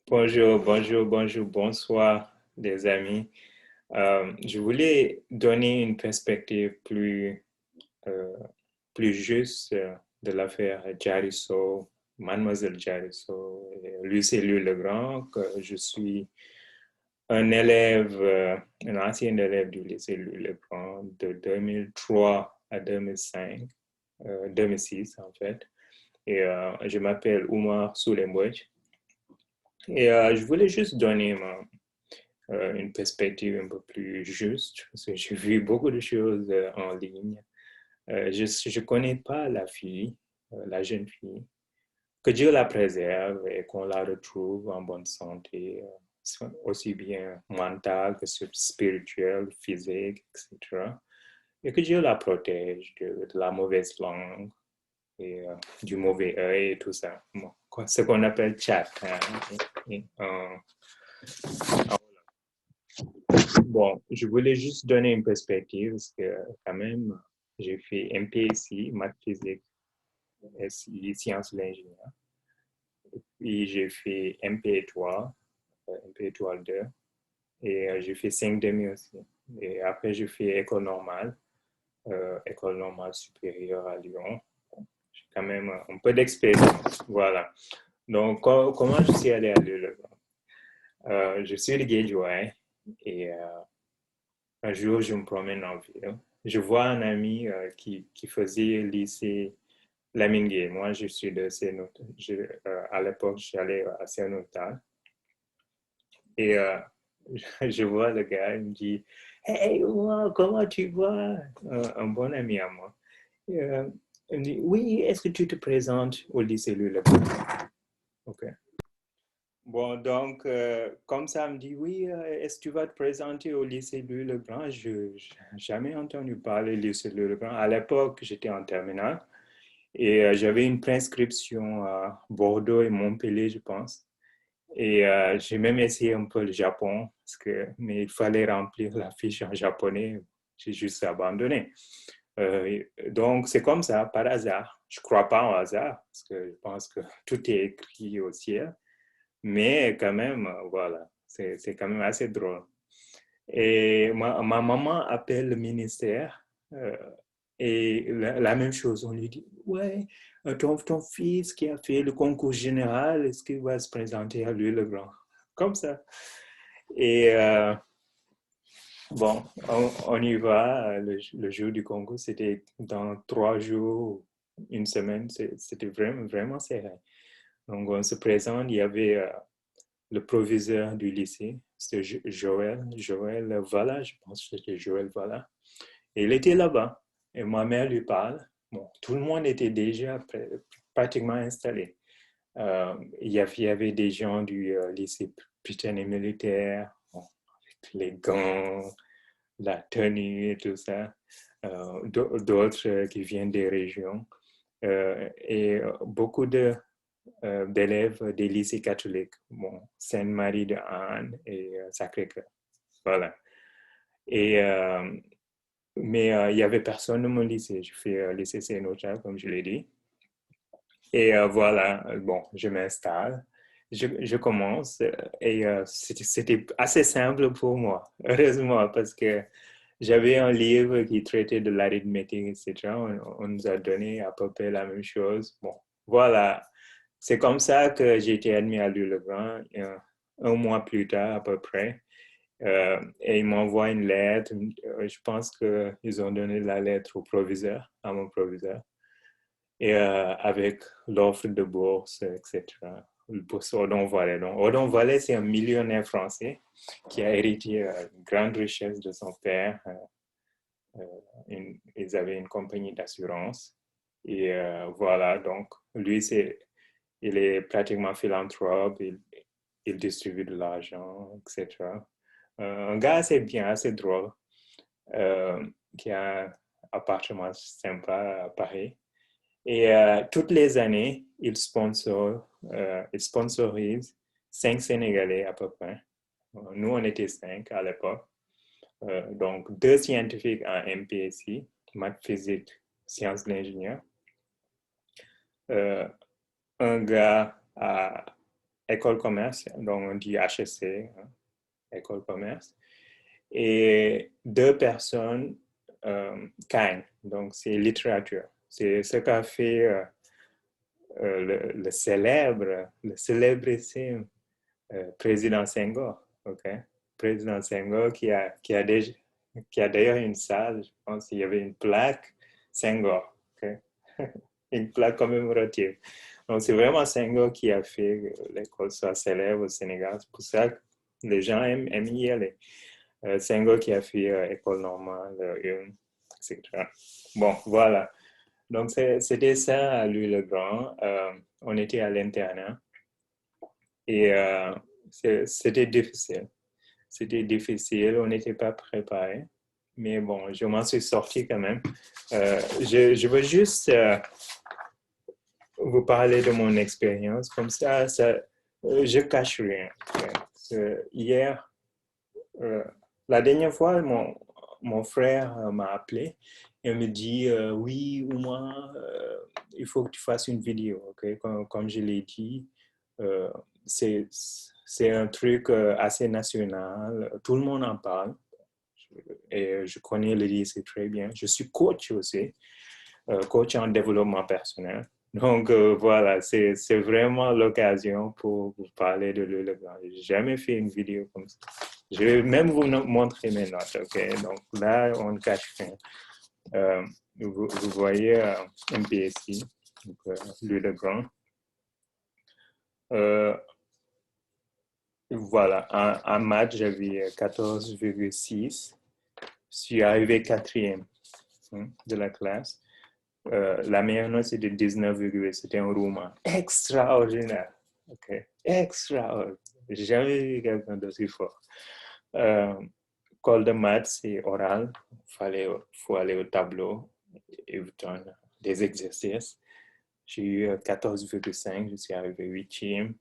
Bonjour, bonjour, bonjour, bonsoir, les amis. Je voulais donner une perspective euh, plus juste de l'affaire Jariso, Mademoiselle Jariso, et Lucie Legrand, que je suis un élève, un ancien élève du lycée Legrand de 2003 à 2005, 2006 en fait. Et je m'appelle Oumar Soulembouedj. Et je voulais juste donner une perspective un peu plus juste, parce que j'ai vu beaucoup de choses en ligne. Je ne connais pas la fille, la jeune fille. Que Dieu la préserve et qu'on la retrouve en bonne santé, aussi bien mentale que spirituelle, physique, etc. Et que Dieu la protège de la mauvaise langue et du mauvais œil et tout ça. Bon, ce qu'on appelle chat. Hein, Bon, je voulais juste donner une perspective parce que quand même, j'ai fait MPSI, maths physique, SI, sciences de l'ingénieur. Puis j'ai fait MP3, MP3 2, et j'ai fait 5 demi aussi. Et après, j'ai fait école normale supérieure à Lyon. J'ai quand même un peu d'expérience, voilà. Donc, comment je suis allé à Lille? Je suis de Guédiawaye et un jour, je me promène en ville. Je vois un ami qui faisait lycée Lamine Gueye. Moi, je suis de Cénotal. À l'époque, j'allais à Cénotal. Et je vois le gars, il me dit, Hey, comment tu vas? Un bon ami à moi. Et, il me dit, oui, est-ce que tu te présentes au lycée Louis Leclerc? OK. Bon, donc, comme ça, me dit, oui, est-ce que tu vas te présenter au lycée Louis-le-Grand? Je n'ai jamais entendu parler du lycée Louis-le-Grand. À l'époque, j'étais en terminale et j'avais une prescription à Bordeaux et Montpellier, je pense. Et j'ai même essayé un peu le Japon, mais il fallait remplir la fiche en japonais. J'ai juste abandonné. Donc, c'est comme ça, par hasard. Je ne crois pas en hasard, parce que je pense que tout est écrit au ciel. Mais quand même, voilà, c'est quand même assez drôle. Et ma maman appelle le ministère et la même chose, on lui dit, ouais, ton fils qui a fait le concours général, est-ce qu'il va se présenter à lui le grand? Comme ça. Et bon, on y va. Le jour du concours, c'était dans 3 jours, une semaine, c'était vraiment, vraiment serré. Donc on se présente, il y avait le proviseur du lycée, c'était Joël Valla, je pense que c'était Joël Valla. Et il était là-bas. Et ma mère lui parle. Bon, tout le monde était déjà pratiquement installé. Il y avait des gens du lycée Britannique militaire, bon, avec les gants, la tenue et tout ça. D'autres qui viennent des régions. Et beaucoup d'élèves des lycées catholiques, bon, Sainte-Marie de Anne et Sacré-Cœur. Voilà. Et, mais il n'y avait personne dans mon lycée. Je fais lycée Saint-Notal, comme je l'ai dit. Et voilà, bon, je m'installe. Je commence et c'était assez simple pour moi, heureusement, parce que j'avais un livre qui traitait de l'arithmétique, etc. On nous a donné à peu près la même chose. Bon, voilà, c'est comme ça que j'ai été admis à Louis-le-Grand un mois plus tard à peu près. Et ils m'envoient une lettre. Je pense qu'ils ont donné la lettre au proviseur, à mon proviseur, et avec l'offre de bourse, etc. Le bourse Odon Vallée. Donc, Odon Vallée, c'est un millionnaire français qui a hérité une grande richesse de son père. Ils avaient une compagnie d'assurance. Et voilà, donc lui, il est pratiquement philanthrope, il distribue de l'argent, etc. Un gars assez bien, assez drôle, qui a un appartement sympa à Paris. Et toutes les années, il sponsorise 5 Sénégalais à peu près. Nous, on était 5 à l'époque. Donc, 2 scientifiques en MPSI, maths physique, sciences de l'ingénieur. Euh, un gars école commerce, donc on dit HEC, hein, école commerce. Et 2 personnes, Cain, donc c'est littérature. C'est ce qu'a fait le célèbre, le célébrissime président Senghor, ok? Président Senghor qui a d'ailleurs une salle, je pense qu'il y avait une plaque Senghor, ok? Une plaque commémorative. Donc c'est vraiment Senghor qui a fait que l'école soit célèbre au Sénégal. C'est pour ça que les gens aiment y aller. Senghor qui a fait école normale, etc. Bon, voilà. Donc c'était ça à Louis-le-Grand. On était à l'internat et c'était difficile. C'était difficile, on n'était pas préparé. Mais bon, je m'en suis sorti quand même. Je veux juste vous parler de mon expérience. Comme ça je cache rien. Hier, la dernière fois, mon frère m'a appelé et me dit oui, Oumar, il faut que tu fasses une vidéo. Okay? Comme je l'ai dit, c'est un truc assez national. Tout le monde en parle. Et je connais le lycée très bien. Je suis coach aussi, coach en développement personnel. Donc voilà, c'est vraiment l'occasion pour vous parler de Louis-le-Grand. Je n'ai jamais fait une vidéo comme ça. Je vais même vous montrer mes notes, ok? Donc là, on ne cache rien. Vous voyez MPSI, Louis-le-Grand. Voilà, en maths, j'avais 14,6. Je suis arrivé quatrième de la classe. La meilleure note, c'était 19,8. C'était un roumain extraordinaire. Ok, extraordinaire. J'ai jamais vu quelqu'un d'aussi fort. Colle de maths, c'est oral. Faut aller au tableau et vous donne des exercices. J'ai eu 14,5. Je suis arrivé 8e.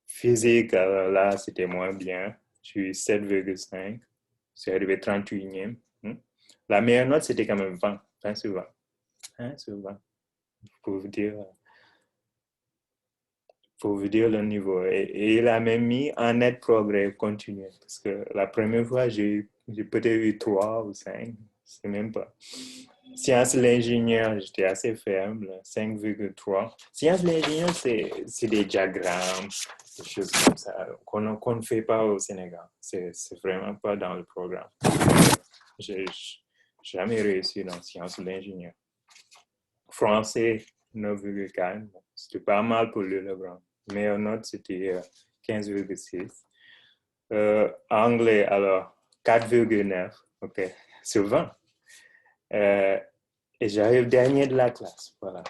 Physique, là, c'était moins bien. J'ai eu 7,5. Je suis arrivé 38e. La meilleure note, c'était quand même 20. 20 sur 20. 20 sur 20. Pour vous dire le niveau. Et il a même mis un net progrès continu. Parce que la première fois, j'ai peut-être eu 3 ou 5. C'est même pas. Sciences de l'ingénieur, j'étais assez faible, 5,3. Sciences de l'ingénieur, c'est des diagrammes, des choses comme ça qu'on ne fait pas au Sénégal. C'est vraiment pas dans le programme. J'ai jamais réussi dans sciences de l'ingénieur. Français, 9,4. C'était pas mal pour le Legrand. Meilleure note, c'était 15,6. Anglais, alors, 4,9. OK, sur 20. Et j'arrive dernier de la classe. Voilà.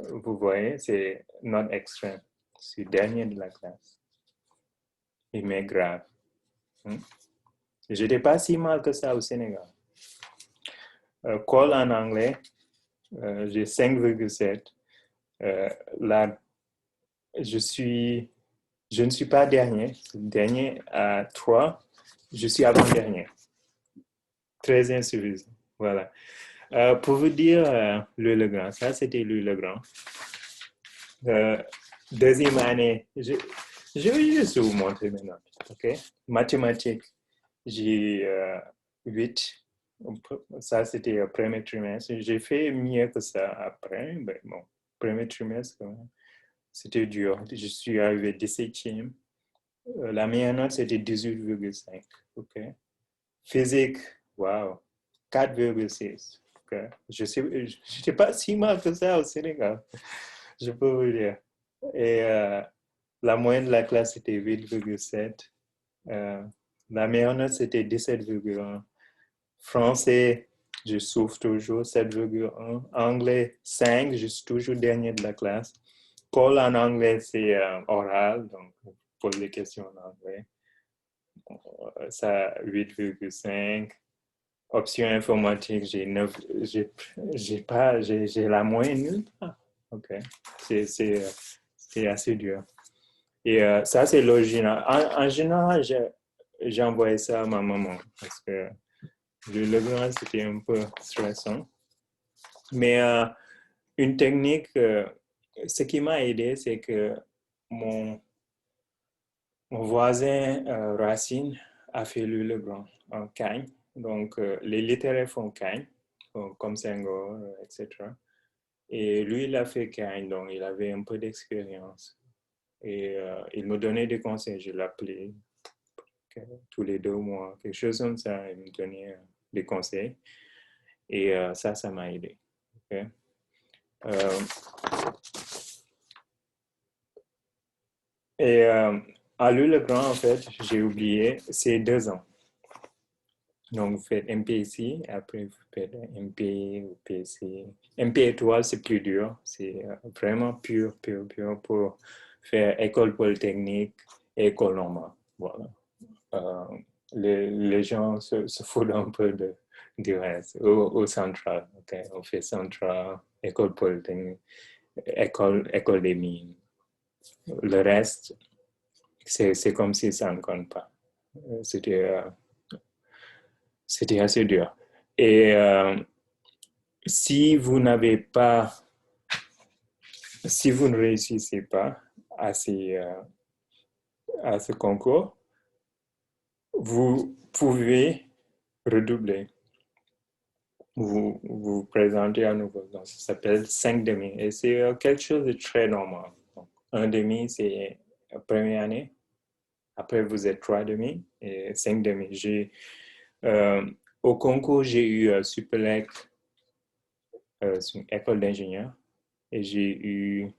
Vous voyez, c'est note extrême. Je suis dernier de la classe. Il m'est grave. Je n'étais pas si mal que ça au Sénégal. Call en anglais, j'ai 5,7. Là, je ne suis pas dernier. Dernier à 3. Je suis avant-dernier. Très insuffisant. Voilà. Pour vous dire, Louis-le-Grand, ça c'était Louis-le-Grand. Deuxième année, je vais juste vous montrer mes notes. OK? Mathématiques, j'ai 8. Ça, c'était le premier trimestre. J'ai fait mieux que ça après. Ben, bon, premier trimestre, c'était dur. Je suis arrivé 17e. La meilleure note, c'était 18,5. OK? Physique, wow, 4,6. Okay? Je n'étais pas si mal que ça au Sénégal, je peux vous dire. Et la moyenne de la classe, c'était 8,7. La meilleure note, c'était 17,1. Français, je souffre toujours, 7,1. Anglais, 5, je suis toujours dernier de la classe. Call en anglais, c'est oral, donc on pose des questions en anglais. Ça, 8,5. Option informatique, j'ai la moyenne nulle part. OK. C'est assez dur. Et ça, c'est l'original. En général, j'ai envoyé ça à ma maman parce que le grand, c'était un peu stressant. Mais une technique, ce qui m'a aidé, c'est que mon, mon voisin Racine a fait le grand en Cagne. Donc, les littéraires font Cagne, comme Senghor, etc. Et lui, il a fait Cagne, donc il avait un peu d'expérience. Et il me donnait des conseils. Je l'appelais tous les 2 mois, quelque chose comme ça. Il me donnait des conseils. Et ça m'a aidé. Okay? Et à Louis-le-Grand, en fait, j'ai oublié, c'est 2 ans. Donc, vous faites MPC, après vous faites MP ou PC. MP étoile, c'est plus dur. C'est vraiment pur pour faire école polytechnique et école normale. Voilà. Euh, les gens se foutent un peu du reste. Au central, okay? On fait central, école polytechnique, école des mines. Le reste, c'est comme si ça ne compte pas. C'était assez dur. Et si vous n'avez pas, si vous ne réussissez pas à, à ce concours, vous pouvez redoubler. Vous vous présentez à nouveau. Donc, ça s'appelle 5 demi. Et c'est quelque chose de très normal. Donc, 1 demi, c'est la première année. Après, vous êtes 3 demi et 5 demi. Au concours, j'ai eu Supélec, c'est une école d'ingénieur. Et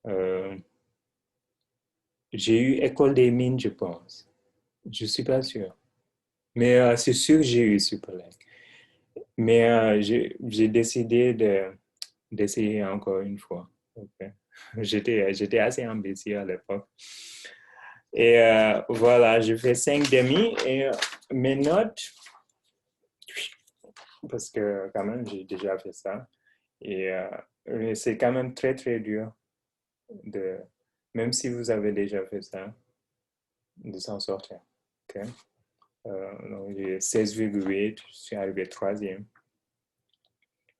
euh, j'ai eu école des mines, je pense. Je ne suis pas sûr. Mais c'est sûr que j'ai eu Supélec. Mais j'ai décidé d'essayer encore une fois. Okay. J'étais assez ambitieux à l'époque. Et voilà, je fais 5 demi et mes notes, parce que quand même, j'ai déjà fait ça. Et c'est quand même très, très dur, de, même si vous avez déjà fait ça, de s'en sortir. Okay? Donc j'ai 16,8, je suis arrivé troisième.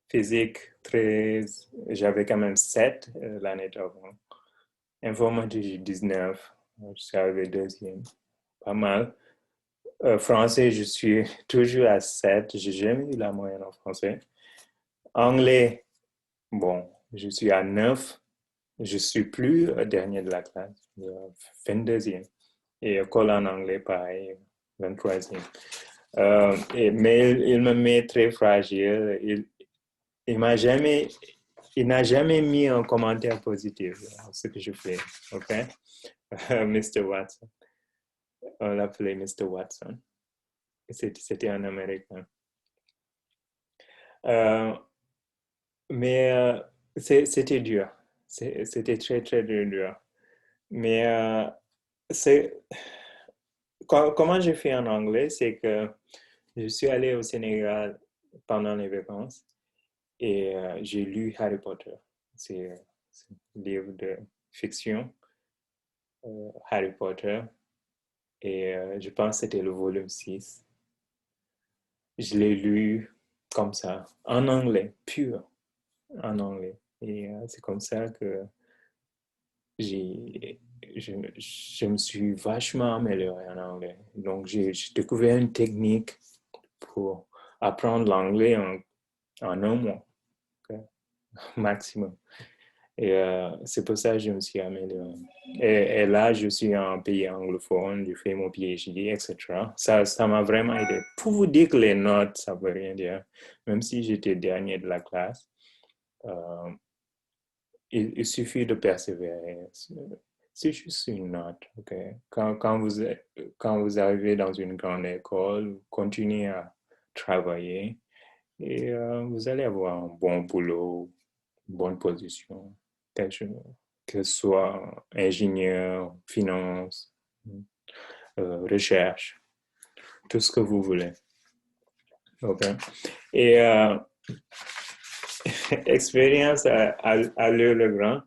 Physique, 13, j'avais quand même 7 l'année d'avant. Informatique, j'ai 19, je suis arrivé deuxième. Pas mal. Français, je suis toujours à 7, j'ai jamais eu la moyenne en français. Anglais, bon, je suis à 9, je suis plus dernier de la classe, 22e. Et école en anglais, pareil, 23e. Mais il me met très fragile. Il m'a jamais, il n'a jamais mis un commentaire positif à ce que je fais. OK? Mr. Watson. On l'appelait Mr. Watson. C'était un Américain. Mais c'était dur. C'était très, très dur. Mais comment j'ai fait en anglais, c'est que je suis allé au Sénégal pendant les vacances et j'ai lu Harry Potter. C'est un livre de fiction, Harry Potter. Et je pense que c'était le volume 6. Je l'ai lu comme ça, en anglais, pur, en anglais. Et c'est comme ça que je me suis vachement amélioré en anglais. Donc, j'ai découvert une technique pour apprendre l'anglais en 1 mois, okay, maximum. Et c'est pour ça que je me suis amélioré. Et là, je suis en pays anglophone, je fais mon PhD, etc. Ça m'a vraiment aidé. Pour vous dire que les notes, ça ne veut rien dire. Même si j'étais dernier de la classe, euh, il suffit de persévérer. C'est juste une note. Okay? Quand vous arrivez dans une grande école, vous continuez à travailler et vous allez avoir un bon boulot, une bonne position, que ce soit ingénieur, finance, recherche, tout ce que vous voulez. Okay? Et expérience à Louis-le-Grand,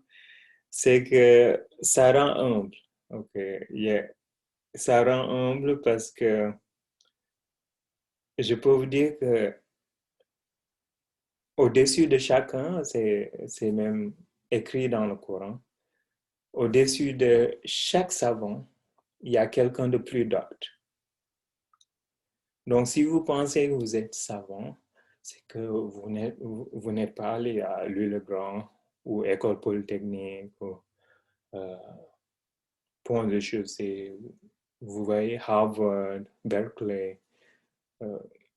c'est que ça rend humble. Okay? Yeah. Ça rend humble parce que je peux vous dire que au-dessus de chacun, c'est même écrit dans le Coran, au-dessus de chaque savant, il y a quelqu'un de plus docte. Donc, si vous pensez que vous êtes savant, c'est que vous n'êtes pas allé à Louis-le-Grand ou École Polytechnique ou Pont de Chaussée. Vous voyez Harvard, Berkeley,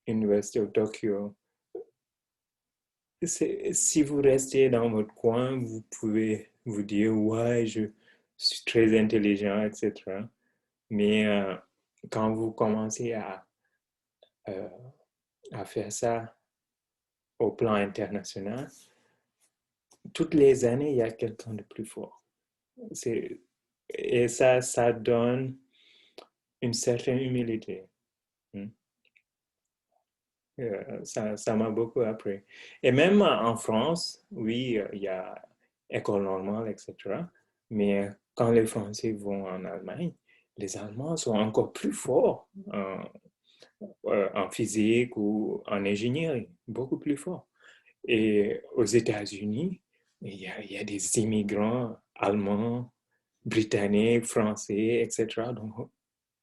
Université de Tokyo. Si vous restez dans votre coin, vous pouvez vous dire, ouais, je suis très intelligent, etc. Mais quand vous commencez euh, à faire ça au plan international, toutes les années, il y a quelqu'un de plus fort. Et ça donne une certaine humilité. Ça m'a beaucoup appris. Et même en France, oui, il y a école normale, etc. Mais quand les Français vont en Allemagne, les Allemands sont encore plus forts en physique ou en ingénierie, beaucoup plus forts. Et aux États-Unis, il y a des immigrants allemands, britanniques, français, etc. Donc,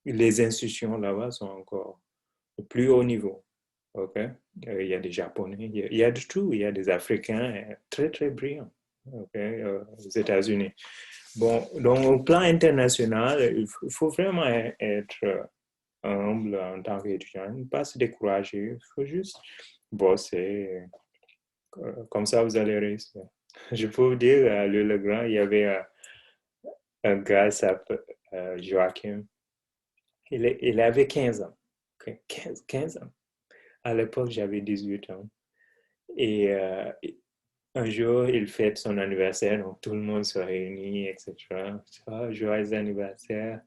les institutions là-bas sont encore au plus haut niveau. OK? Il y a des Japonais, il y a de tout. Il y a des Africains très, très brillants, OK? Aux États-Unis. Bon, donc au plan international, il faut vraiment être humble en tant qu'étudiant, ne pas se décourager. Il faut juste bosser. Comme ça, vous allez réussir. Je peux vous dire, à Louis-le-Grand, il y avait un gars, s'appelle Joachim. Il avait 15 ans. Okay? 15 ans. À l'époque, j'avais 18 ans. Et un jour, il fête son anniversaire, donc tout le monde se réunit, etc. Oh, joyeux anniversaire.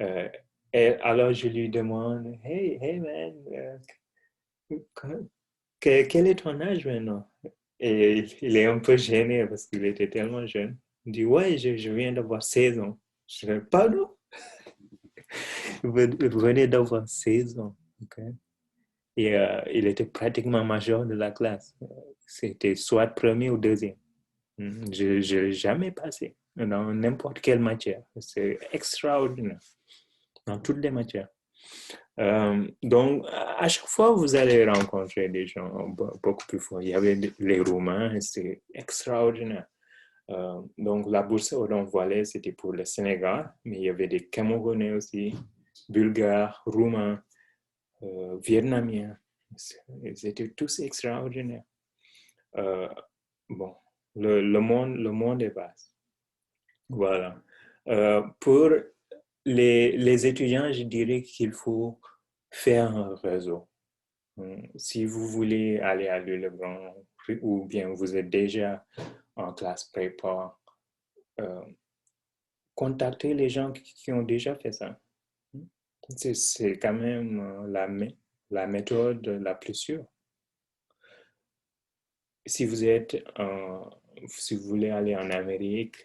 Euh, et alors, je lui demande, hey man, quel est ton âge maintenant? Et il est un peu gêné parce qu'il était tellement jeune. Il dit, ouais, je viens d'avoir 16 ans. Je dis, pardon? Vous venez d'avoir 16 ans. Okay? Et il était pratiquement major de la classe. C'était soit premier ou deuxième. Je n'ai jamais passé dans n'importe quelle matière. C'est extraordinaire dans toutes les matières. Donc, à chaque fois, vous allez rencontrer des gens beaucoup plus forts. Il y avait les Roumains, c'était extraordinaire. Donc, la bourse Odon Voilet, c'était pour le Sénégal, mais il y avait des Camerounais aussi, Bulgares, Roumains, Vietnamiens. Ils étaient tous extraordinaires. Bon, le monde est vaste. Voilà. Pour les étudiants, je dirais qu'il faut faire un réseau. Si vous voulez aller à Louis-le-Grand ou bien vous êtes déjà en classe prépa, contactez les gens qui ont déjà fait ça. C'est quand même la méthode la plus sûre. Si vous si vous voulez aller en Amérique,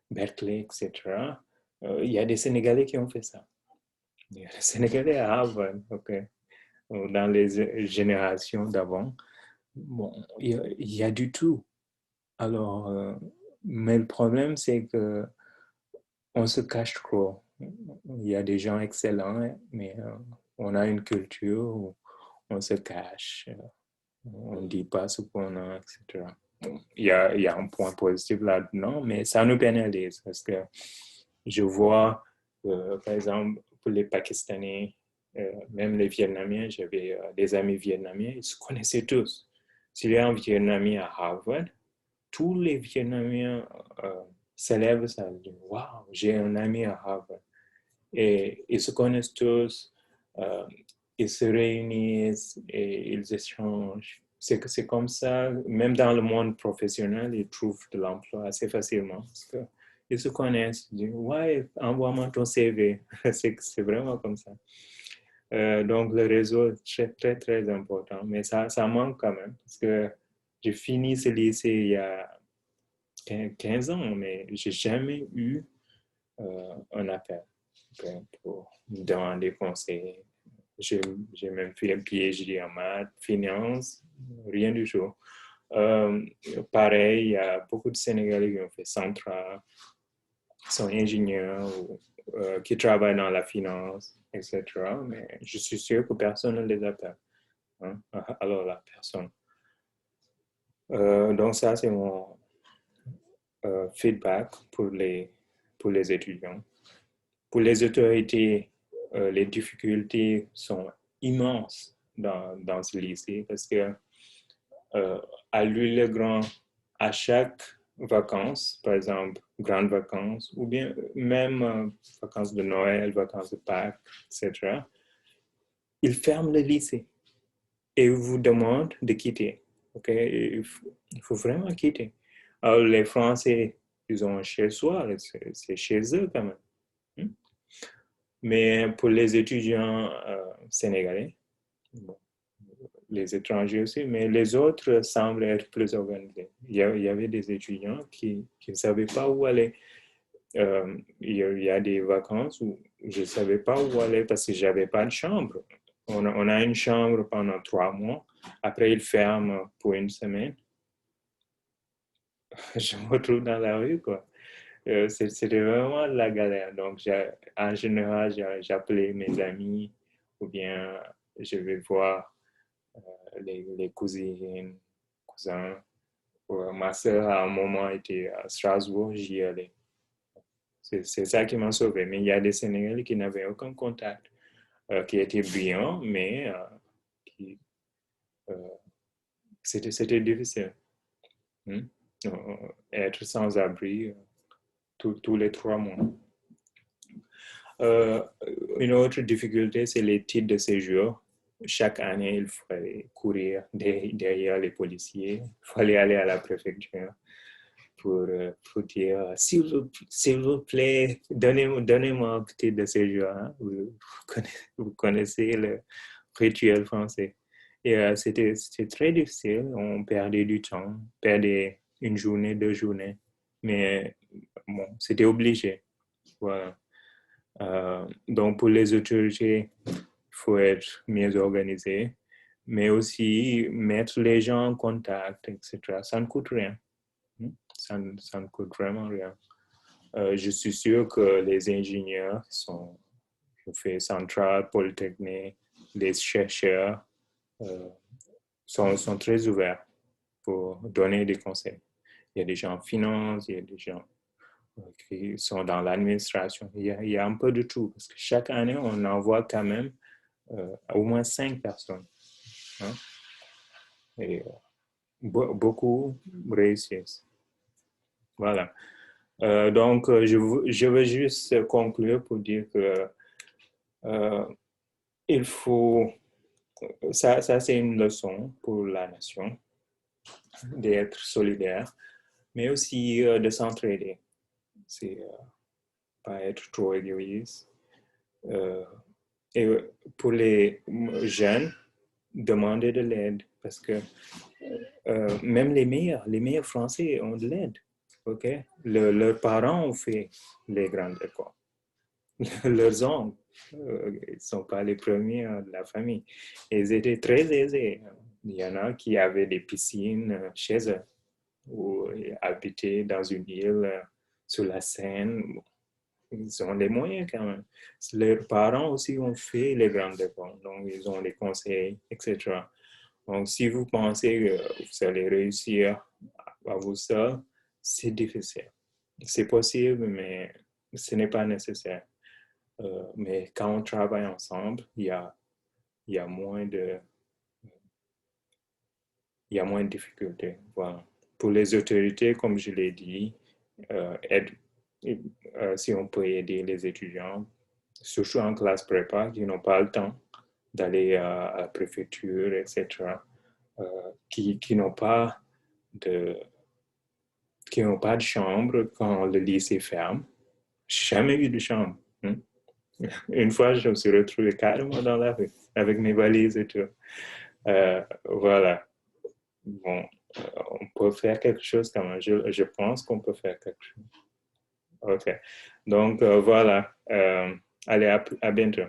Berkeley, etc., il y a des Sénégalais qui ont fait ça. Il y a des Sénégalais à Harvard, OK. Dans les générations d'avant. Bon, il y a du tout. Alors, mais le problème, c'est que on se cache trop. Il y a des gens excellents, mais on a une culture où on se cache, on ne dit pas ce qu'on a, etc. Il y a un point positif là-dedans, mais ça nous pénalise parce que je vois, par exemple, pour les Pakistanais, même les Vietnamiens, j'avais des amis vietnamiens, ils se connaissaient tous. S'il y a un Vietnamien à Harvard, tous les Vietnamiens célèbrent ça. Waouh, j'ai un ami à Harvard. Et ils se connaissent tous, euh, ils se réunissent et ils échangent. C'est comme ça, même dans le monde professionnel, ils trouvent de l'emploi assez facilement parce qu'ils se connaissent. Ils disent, ouais, envoie-moi ton CV. C'est vraiment comme ça. Donc, le réseau est très, très, très important. Mais ça manque quand même parce que j'ai fini ce lycée il y a 15 ans, mais je n'ai jamais eu un appel pour me demander conseil. J'ai même fait un PhD en maths, finance, rien du tout. Pareil, il y a beaucoup de Sénégalais qui ont fait Centra, sont ingénieurs ou qui travaillent dans la finance, etc. Mais je suis sûr que personne ne les appelle. Hein? Alors là, personne. Donc ça, c'est mon feedback pour les étudiants. Pour les autorités, les difficultés sont immenses dans ce lycée parce que à Louis-le-Grand, à chaque vacances, par exemple, grandes vacances, ou bien même vacances de Noël, vacances de Pâques, etc., ils ferment le lycée et vous demandent de quitter. Okay? Il faut vraiment quitter. Alors, les Français, ils ont un chez-soi, c'est chez eux quand même. Mais pour les étudiants sénégalais, bon, les étrangers aussi, mais les autres semblent être plus organisés. Il y avait des étudiants qui ne savaient pas où aller. Il y a des vacances où je ne savais pas où aller parce que je n'avais pas de chambre. On a une chambre pendant 3 mois. Après, ils ferment pour une semaine. Je me retrouve dans la rue, quoi. C'était vraiment la galère. Donc, en général, j'appelais mes amis ou bien je vais voir les cousines, cousins. Ma soeur, à un moment, était à Strasbourg, j'y allais. C'est ça qui m'a sauvé. Mais il y a des Sénégalais qui n'avaient aucun contact, qui étaient brillants, mais qui, euh, c'était difficile. Hmm? Être sans abri tous les 3 mois. Euh, une autre difficulté, c'est les titres de séjour. Chaque année, il fallait courir derrière les policiers. Il fallait aller à la préfecture pour dire s'il vous plaît, donnez-moi un titre de séjour. Hein. Vous connaissez le rituel français. Et c'était très difficile. On perdait du temps, perdait une journée, 2 journées. Mais bon, c'était obligé. Voilà. Donc, pour les autorités, il faut être mieux organisé, mais aussi mettre les gens en contact, etc. Ça ne coûte rien. Ça ne coûte vraiment rien. Je suis sûr que les ingénieurs qui fait Centrale, Polytechnique, les chercheurs sont très ouverts pour donner des conseils. Il y a des gens en finance, il y a des gens qui sont dans l'administration. Il y a un peu de tout, parce que chaque année, on envoie quand même au moins 5 personnes. Hein? Et beaucoup réussissent. Voilà. Donc, je veux juste conclure pour dire que il faut, ça c'est une leçon pour la nation, d'être solidaire, mais aussi de s'entraider. C'est pas être trop égoïste. Et pour les jeunes, demander de l'aide parce que même les meilleurs Français ont de l'aide. Ok, leurs parents ont fait les grandes écoles. Leurs oncles, ils ne sont pas les premiers de la famille. Ils étaient très aisés. Il y en a qui avaient des piscines chez eux ou habitaient dans une île sur la Seine. Ils ont les moyens quand même. Leurs parents aussi ont fait les grandes écoles, donc ils ont les conseils, etc. Donc, si vous pensez que vous allez réussir à vous seul, c'est difficile. C'est possible, mais ce n'est pas nécessaire. Mais quand on travaille ensemble, il y a moins de, il y a moins de difficultés. Voilà. Pour les autorités, comme je l'ai dit, si on peut aider les étudiants, surtout en classe prépa, qui n'ont pas le temps d'aller à la préfecture, etc., qui n'ont pas de, qui n'ont pas de chambre quand le lycée ferme. Jamais eu de chambre. Hein? Une fois, je me suis retrouvé carrément dans la rue avec mes valises et tout. Voilà. Bon, on peut faire quelque chose quand même. Je pense qu'on peut faire quelque chose. OK. Donc, voilà. Allez, à bientôt.